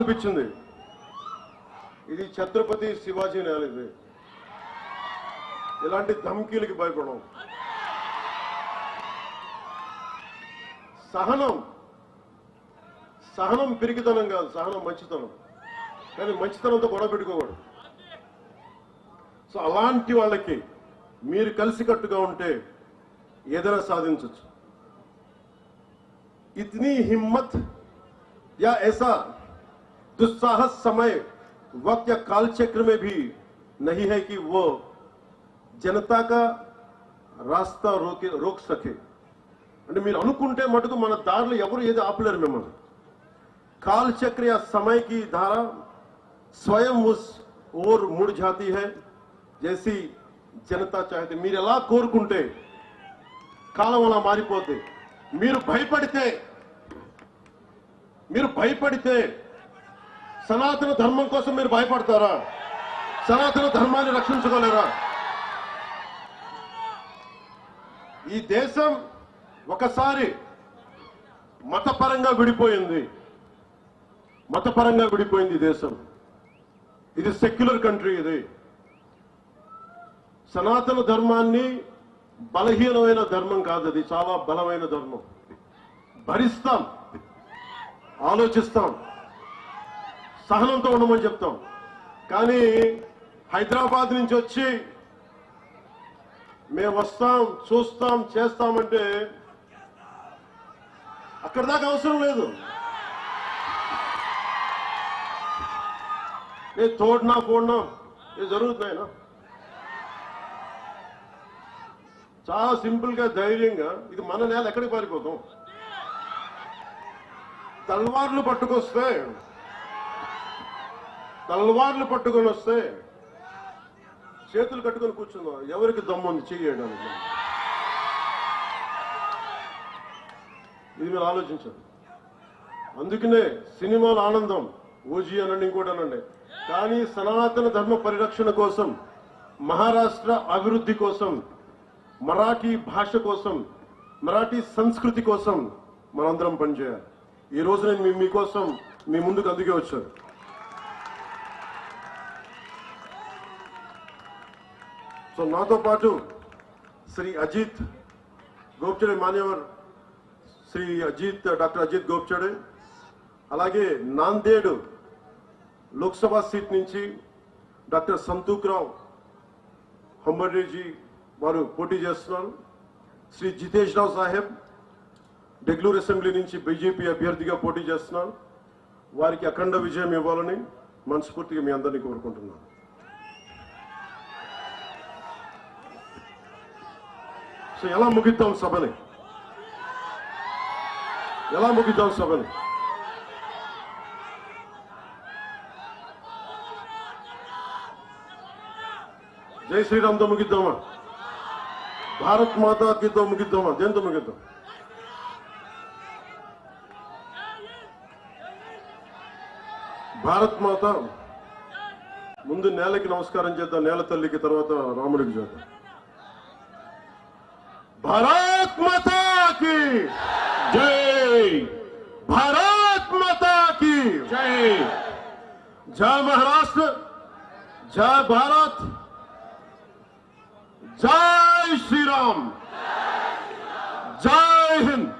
అనిపించింది ఇది ఛత్రపతి శివాజీ నేల ఇది ఇలాంటి ధమ్కీలకి భయపడం సహనం పిరికితనం కాదు సహనం మంచితనం కానీ మంచితనంతో గొడవ పెట్టుకోకూడదు సో అలాంటి వాళ్ళకి మీరు కలిసికట్టుగా ఉంటే ఏదైనా సాధించవచ్చు इतनी हिम्मत या ऐसा दुस्साहस समय वक्त या काल चक्र में भी नहीं है कि वो जनता का रास्ता रोक सके అంటే మీరు అనుకుంటే మటుకు మన దారిలో ఎవరు ఏది ఆపలేరు మిమ్మల్ని काल चक्र या समय की धारा स्वयं उस ओर मुड़ जाती है जैसी जनता चाहती మీరు ఎలా కోరుకుంటే కాలం అలా మారిపోతే మీరు భయపడితే సనాతన ధర్మం కోసం మీరు భయపడతారా సనాతన ధర్మాన్ని రక్షించుకోలేరా ఈ దేశం ఒకసారి మతపరంగా విడిపోయింది దేశం ఇది సెక్యులర్ కంట్రీ ఇది సనాతన ధర్మాన్ని బలహీనమైన ధర్మం కాదు అది చాలా బలమైన ధర్మం భరిస్తాం ఆలోచిస్తాం సహనంతో ఉండమని చెప్తాం కానీ హైదరాబాద్ నుంచి వచ్చి మేము వస్తాం చూస్తాం చేస్తామంటే అక్కడ దాకా అవసరం లేదు నేను తోడనా పోడనా ఇది జరుగుతున్నాయినా చాలా సింపుల్ గా ధైర్యంగా ఇది మన నేల ఎక్కడికి పారిపోతాం తల్వార్లు పట్టుకొని వస్తే చేతులు కట్టుకొని కూర్చుందాం ఎవరికి దమ్ముంది చేయడానికి ఇది మీరు ఆలోచించండి అందుకనే సినిమాల ఆనందం ఓజీ అనండి ఇంకోటి అనండి కానీ సనాతన ధర్మ పరిరక్షణ కోసం మహారాష్ట్ర అభివృద్ధి కోసం మరాఠీ భాష కోసం మరాఠీ సంస్కృతి కోసం మనందరం పనిచేయాలి ఈ రోజు నేను మీకోసం మీ ముందుకు అందుకే వచ్చాను సో నాతో పాటు శ్రీ అజిత్ గోప్చడే మాన్యవర్ శ్రీ డాక్టర్ అజిత్ గోప్చడే అలాగే నాందేడ్ లోక్సభ సీట్ నుంచి డాక్టర్ సంతూక్రావు హంబర్డేజీ వారు పోటీ చేస్తున్నారు శ్రీ జితేష్ రావు సాహెబ్ డెగ్లూరు అసెంబ్లీ నుంచి బీజేపీ అభ్యర్థిగా పోటీ చేస్తున్నారు వారికి అఖండ విజయం ఇవ్వాలని మనస్ఫూర్తిగా మీ అందరినీ కోరుకుంటున్నాను సో ఎలా ముగిద్దాం సభని జై శ్రీరామ్తో ముగిద్దామా భారత్ మాతాకితో ముగిద్దామా దేంతో ముగిద్దాం భారత్ మాత ముందు నేలకి నమస్కారం చేద్దాం నేల తల్లికి తర్వాత రాముడికి చేద్దాం భారత్ మాతాకి జై భారత్ మాతాకి జై జై మహారాష్ట్ర జై భారత్ జై శ్రీరామ్ జై హింద్